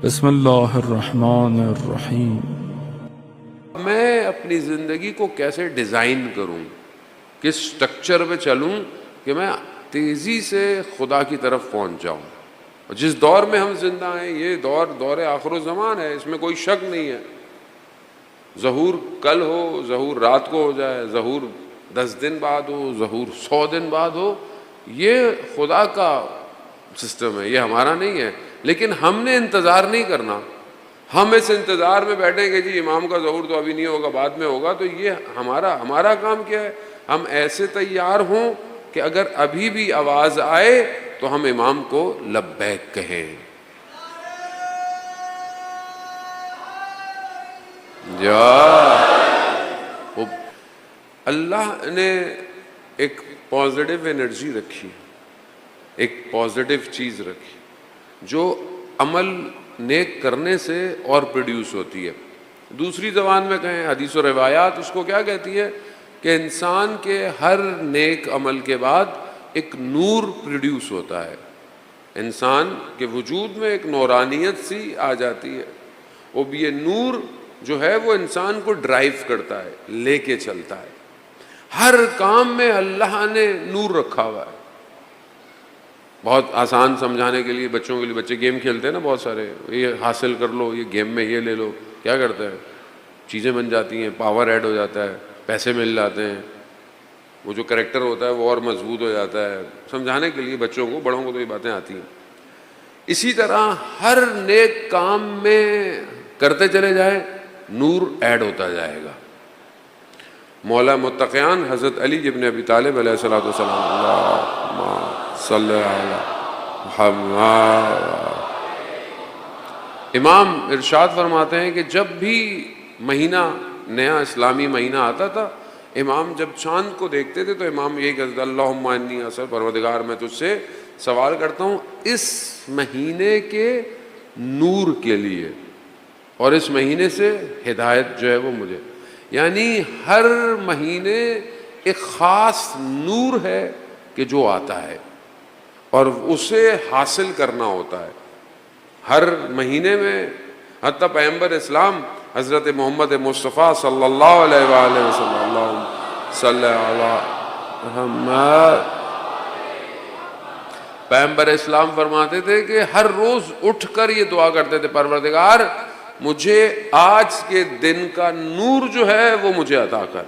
بسم اللہ الرحمن الرحیم۔ میں اپنی زندگی کو کیسے ڈیزائن کروں، کس سٹرکچر پہ چلوں کہ میں تیزی سے خدا کی طرف پہنچ جاؤں۔ جس دور میں ہم زندہ ہیں یہ دور آخر الزمان ہے، اس میں کوئی شک نہیں ہے۔ ظہور کل ہو، ظہور رات کو ہو جائے، ظہور 10 دن بعد ہو، ظہور 100 دن بعد ہو، یہ خدا کا سسٹم ہے، یہ ہمارا نہیں ہے۔ لیکن ہم نے انتظار نہیں کرنا، ہم اس انتظار میں بیٹھیں کہ جی امام کا ظہور تو ابھی نہیں ہوگا، بعد میں ہوگا، تو یہ ہمارا کام کیا ہے؟ ہم ایسے تیار ہوں کہ اگر ابھی بھی آواز آئے تو ہم امام کو لبیک کہیں۔ اللہ نے ایک پازیٹیو انرجی رکھی، ایک پازیٹیو چیز رکھی جو عمل نیک کرنے سے اور پروڈیوس ہوتی ہے۔ دوسری زبان میں کہیں، حدیث و روایات اس کو کیا کہتی ہے کہ انسان کے ہر نیک عمل کے بعد ایک نور پروڈیوس ہوتا ہے، انسان کے وجود میں ایک نورانیت سی آ جاتی ہے، اور یہ نور جو ہے وہ انسان کو ڈرائیو کرتا ہے، لے کے چلتا ہے۔ ہر کام میں اللہ نے نور رکھا ہوا ہے۔ بہت آسان سمجھانے کے لیے بچوں کے لیے، بچے گیم کھیلتے ہیں نا بہت سارے، یہ حاصل کر لو، یہ گیم میں یہ لے لو، کیا کرتے ہیں؟ چیزیں بن جاتی ہیں، پاور ایڈ ہو جاتا ہے، پیسے مل جاتے ہیں، وہ جو کریکٹر ہوتا ہے وہ اور مضبوط ہو جاتا ہے۔ سمجھانے کے لیے بچوں کو، بڑوں کو تو یہ باتیں آتی ہیں۔ اسی طرح ہر نیک کام میں کرتے چلے جائیں، نور ایڈ ہوتا جائے گا۔ مولا متقیان حضرت علی ابن ابی طالب علیہ الصلوۃ والسلام، اللہم صلی علی محمد، امام ارشاد فرماتے ہیں کہ جب بھی مہینہ، نیا اسلامی مہینہ آتا تھا، امام جب چاند کو دیکھتے تھے تو امام یہی کہتے تھے، اللہم انی اسأل، پروردگار میں تجھ سے سوال کرتا ہوں اس مہینے کے نور کے لیے، اور اس مہینے سے ہدایت جو ہے وہ مجھے، یعنی ہر مہینے ایک خاص نور ہے کہ جو آتا ہے اور اسے حاصل کرنا ہوتا ہے ہر مہینے میں۔ حتیٰ پیغمبر اسلام حضرت محمد مصطفیٰ صلی اللہ علیہ وآلہ وسلم، اللہم صلی علی محمد، پیغمبر اسلام فرماتے تھے کہ ہر روز اٹھ کر یہ دعا کرتے تھے، پروردگار مجھے آج کے دن کا نور جو ہے وہ مجھے عطا کر۔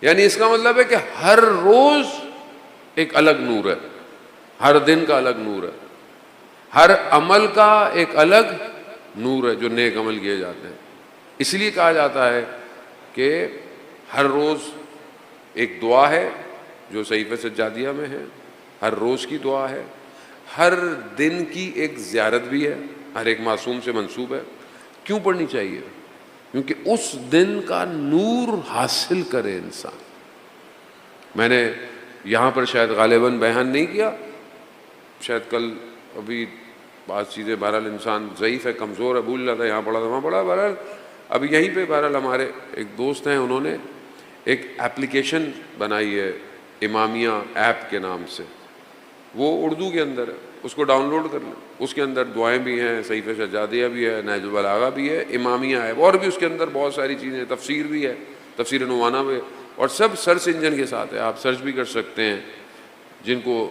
یعنی اس کا مطلب ہے کہ ہر روز ایک الگ نور ہے، ہر دن کا الگ نور ہے، ہر عمل کا ایک الگ نور ہے جو نیک عمل کیے جاتے ہیں۔ اس لیے کہا جاتا ہے کہ ہر روز ایک دعا ہے جو صحیفہ سجادیہ میں ہے، ہر روز کی دعا ہے، ہر دن کی ایک زیارت بھی ہے، ہر ایک معصوم سے منسوب ہے۔ کیوں پڑھنی چاہیے؟ کیونکہ اس دن کا نور حاصل کرے انسان۔ میں نے یہاں پر شاید غالباً بیان نہیں کیا، شاید کل، ابھی بعض چیزیں بہرحال انسان ضعیف ہے، کمزور ہے، بھول جاتا ہے، یہاں پڑھا تھا وہاں پڑھا، بہرحال ابھی یہیں پہ بہرحال ہمارے ایک دوست ہیں، انہوں نے ایک ایپلیکیشن بنائی ہے امامیہ ایپ کے نام سے، وہ اردو کے اندر ہے، اس کو ڈاؤن لوڈ کر لیں، اس کے اندر دعائیں بھی ہیں، صحیفہ سجادیہ بھی ہے، نہج البلاغہ بھی ہے، امامیہ ہے، اور بھی اس کے اندر بہت ساری چیزیں، تفسیر بھی ہے، تفسیر نعمانہ بھی ہے، اور سب سرچ انجن کے ساتھ ہے، آپ سرچ بھی کر سکتے ہیں۔ جن کو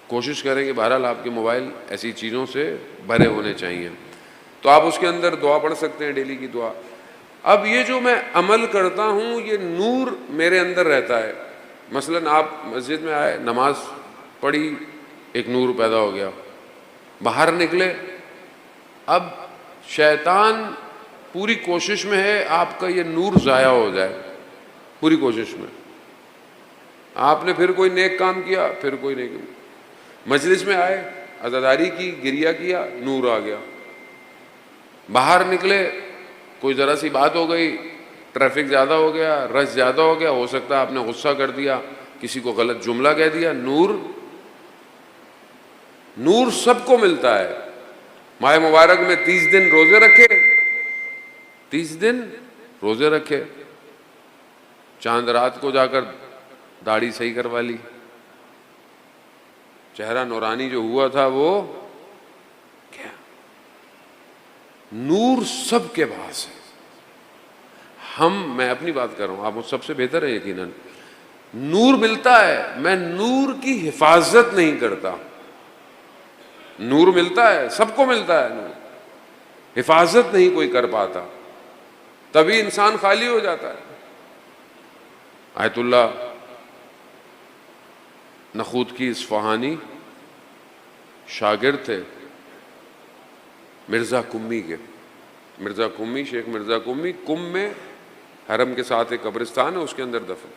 کوشش کریں کہ بہرحال آپ کے موبائل ایسی چیزوں سے بھرے ہونے چاہیے، تو آپ اس کے اندر دعا پڑھ سکتے ہیں، ڈیلی کی دعا۔ اب یہ جو میں عمل کرتا ہوں یہ نور میرے اندر رہتا ہے۔ مثلاً آپ مسجد میں آئے، نماز پڑھی، ایک نور پیدا ہو گیا، باہر نکلے، اب شیطان پوری کوشش میں ہے آپ کا یہ نور ضائع ہو جائے، پوری کوشش میں۔ آپ نے پھر کوئی نیک کام کیا، پھر کوئی نیک، مجلس میں آئے، عزاداری کی، گریہ کیا، نور آ گیا، باہر نکلے، کوئی ذرا سی بات ہو گئی، ٹریفک زیادہ ہو گیا، رش زیادہ ہو گیا، ہو سکتا ہے آپ نے غصہ کر دیا، کسی کو غلط جملہ کہہ دیا، نور سب کو ملتا ہے۔ ماہ مبارک میں 30 دن روزے رکھے، 30 دن روزے رکھے، چاند رات کو جا کر داڑھی صحیح کروا لی، چہرہ نورانی جو ہوا تھا وہ کیا نور سب کے پاس ہے. میں اپنی بات کر رہا ہوں, آپ مجھ سب سے بہتر ہے یقیناً. نور ملتا ہے, میں نور کی حفاظت نہیں کرتا. نور ملتا ہے, سب کو ملتا ہے نور, حفاظت نہیں کوئی کر پاتا, تبھی انسان خالی ہو جاتا ہے. آیت اللہ نخوتکی اصفہانی شاگرد تھے مرزا کمی کے. مرزا کمی, شیخ مرزا کمی, کم میں حرم کے ساتھ ایک قبرستان ہے, اس کے اندر دفن.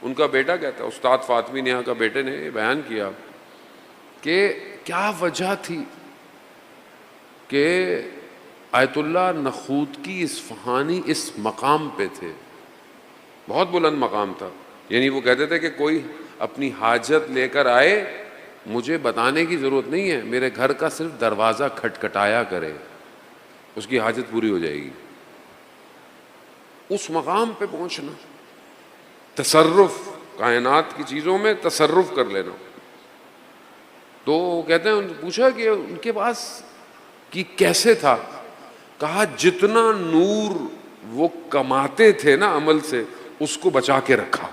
ان کا بیٹا کہتا ہے, استاد فاطمی نیہا کا بیٹے نے بیان کیا کہ کیا وجہ تھی کہ آیت اللہ نخوتکی اصفہانی اس مقام پہ تھے. بہت بلند مقام تھا. یعنی وہ کہتے تھے کہ کوئی اپنی حاجت لے کر آئے, مجھے بتانے کی ضرورت نہیں ہے, میرے گھر کا صرف دروازہ کھٹکھٹایا کرے, اس کی حاجت پوری ہو جائے گی. اس مقام پہ پہنچنا, تصرف, کائنات کی چیزوں میں تصرف کر لینا. تو کہتے ہیں, پوچھا کہ ان کے پاس کہ کیسے تھا؟ کہا جتنا نور وہ کماتے تھے نا عمل سے, اس کو بچا کے رکھا.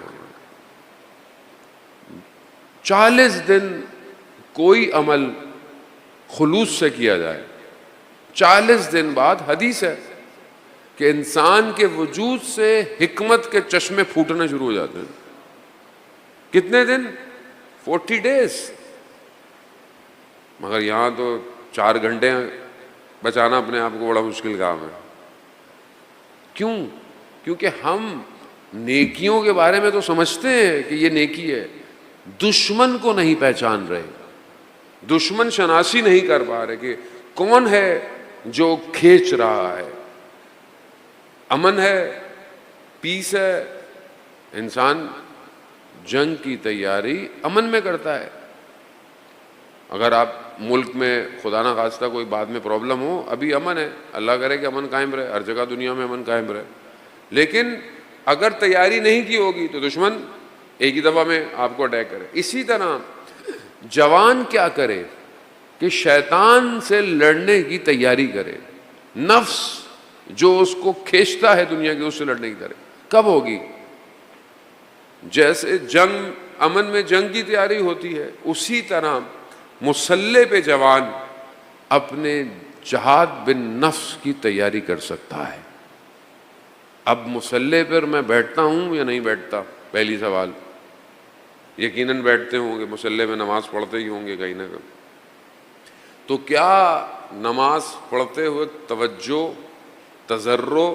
40 دن کوئی عمل خلوص سے کیا جائے, 40 دن بعد حدیث ہے کہ انسان کے وجود سے حکمت کے چشمے پھوٹنا شروع ہو جاتے ہیں. کتنے دن؟ 40 days. مگر یہاں تو 4 گھنٹے بچانا اپنے آپ کو بڑا مشکل کام ہے. کیوں؟ کیونکہ ہم نیکیوں کے بارے میں تو سمجھتے ہیں کہ یہ نیکی ہے, دشمن کو نہیں پہچان رہے, دشمن شناسی نہیں کر پا رہے کہ کون ہے جو کھینچ رہا ہے. امن ہے, پیس ہے, انسان جنگ کی تیاری امن میں کرتا ہے. اگر آپ ملک میں خدا نہ خواستہ کوئی بعد میں پرابلم ہو, ابھی امن ہے, اللہ کرے کہ امن قائم رہے, ہر جگہ دنیا میں امن قائم رہے. لیکن اگر تیاری نہیں کی ہوگی تو دشمن ایک ہی دفعہ میں آپ کو اٹیک کرے. اسی طرح جوان کیا کرے کہ شیطان سے لڑنے کی تیاری کرے, نفس جو اس کو کھینچتا ہے دنیا کی, اس سے لڑنے کی تیاری کب ہوگی؟ جیسے جنگ, امن میں جنگ کی تیاری ہوتی ہے, اسی طرح مسلح پہ جوان اپنے جہاد بن نفس کی تیاری کر سکتا ہے. اب مسلح پر میں بیٹھتا ہوں یا نہیں بیٹھتا؟ پہلی سوال. یقیناً بیٹھتے ہوں گے, مسلح میں نماز پڑھتے ہی ہوں گے کہیں نہ کہیں. تو کیا نماز پڑھتے ہوئے توجہ, تضرع,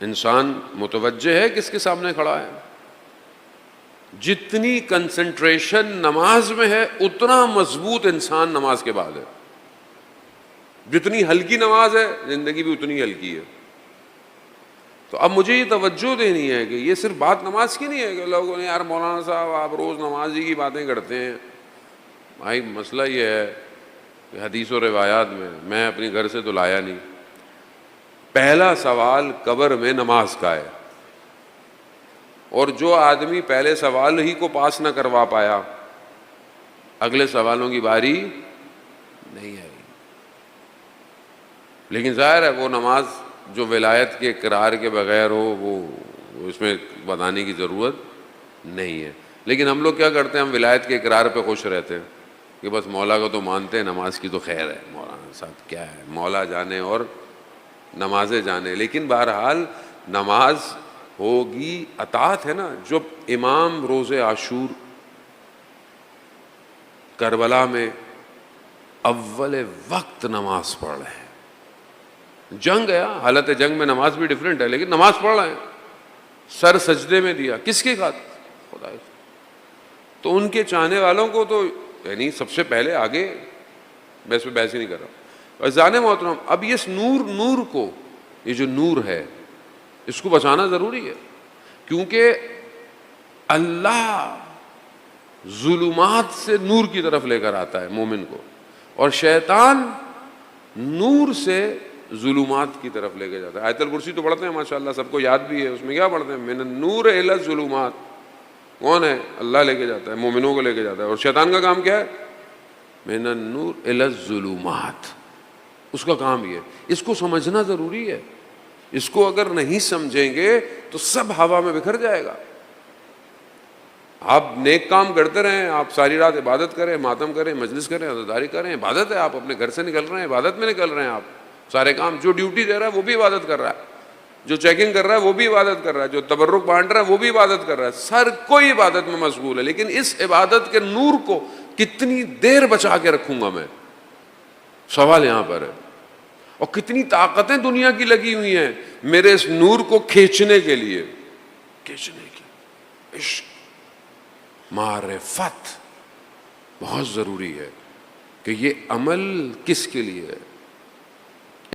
انسان متوجہ ہے کس کے سامنے کھڑا ہے؟ جتنی کنسنٹریشن نماز میں ہے اتنا مضبوط انسان نماز کے بعد ہے. جتنی ہلکی نماز ہے زندگی بھی اتنی ہلکی ہے. تو اب مجھے یہ توجہ دینی ہے کہ یہ صرف بات نماز کی نہیں ہے کہ لوگوں نے یار مولانا صاحب آپ روز نماز ہی کی باتیں کرتے ہیں. بھائی مسئلہ یہ ہے کہ حدیث و روایات میں اپنی گھر سے تو لایا نہیں. پہلا سوال قبر میں نماز کا ہے, اور جو آدمی پہلے سوال ہی کو پاس نہ کروا پایا, اگلے سوالوں کی باری نہیں آئی. لیکن ظاہر ہے وہ نماز جو ولایت کے اقرار کے بغیر ہو وہ اس میں بتانے کی ضرورت نہیں ہے. لیکن ہم لوگ کیا کرتے ہیں, ہم ولایت کے اقرار پہ خوش رہتے ہیں کہ بس مولا کو تو مانتے ہیں, نماز کی تو خیر ہے, مولانا صاحب کیا ہے, مولا جانے اور نمازیں جانے. لیکن بہرحال نماز ہوگی, اطاعت ہے نا. جب امام روز عاشور کربلا میں اول وقت نماز پڑھ رہے ہیں, جنگ ہے, حالت جنگ میں نماز بھی ڈیفرنٹ ہے, لیکن نماز پڑھ رہے ہیں, سر سجدے میں دیا, کس کے خاطر؟ خدا. تو ان کے چاہنے والوں کو تو یعنی سب سے پہلے آگے, میں اس پہ بحث ہی نہیں کر رہا. عزیزان محترم, اب اس نور کو, یہ جو نور ہے اس کو بچانا ضروری ہے, کیونکہ اللہ ظلمات سے نور کی طرف لے کر آتا ہے مومن کو, اور شیطان نور سے ظلمات کی طرف لے کے جاتا ہے. آیت الکرسی تو پڑھتے ہیں ماشاءاللہ, سب کو یاد بھی ہے. اس میں کیا پڑھتے ہیں؟ من النور الی الظلمات. کون ہے؟ اللہ لے کے جاتا ہے, مومنوں کو لے کے جاتا ہے. اور شیطان کا کام کیا ہے؟ من النور الی الظلمات, اس کا کام یہ ہے. اس کو سمجھنا ضروری ہے. اس کو اگر نہیں سمجھیں گے تو سب ہوا میں بکھر جائے گا. آپ نیک کام کرتے رہیں, آپ ساری رات عبادت کریں, ماتم کریں, مجلس کریں, عزاداری کریں, عبادت ہے. آپ اپنے گھر سے نکل رہے ہیں, عبادت میں نکل رہے ہیں. آپ سارے کام, جو ڈیوٹی دے رہا ہے وہ بھی عبادت کر رہا ہے, جو چیکنگ کر رہا ہے وہ بھی عبادت کر رہا ہے, جو تبرک بانٹ رہا ہے وہ بھی عبادت کر رہا ہے. سر کوئی عبادت میں مشغول ہے, لیکن اس عبادت کے نور کو کتنی دیر بچا کے رکھوں گا میں, سوال یہاں پر ہے. اور کتنی طاقتیں دنیا کی لگی ہوئی ہیں میرے اس نور کو کھینچنے کے لیے, کھینچنے کی. عشق, معرفت بہت ضروری ہے کہ یہ عمل کس کے لیے ہے.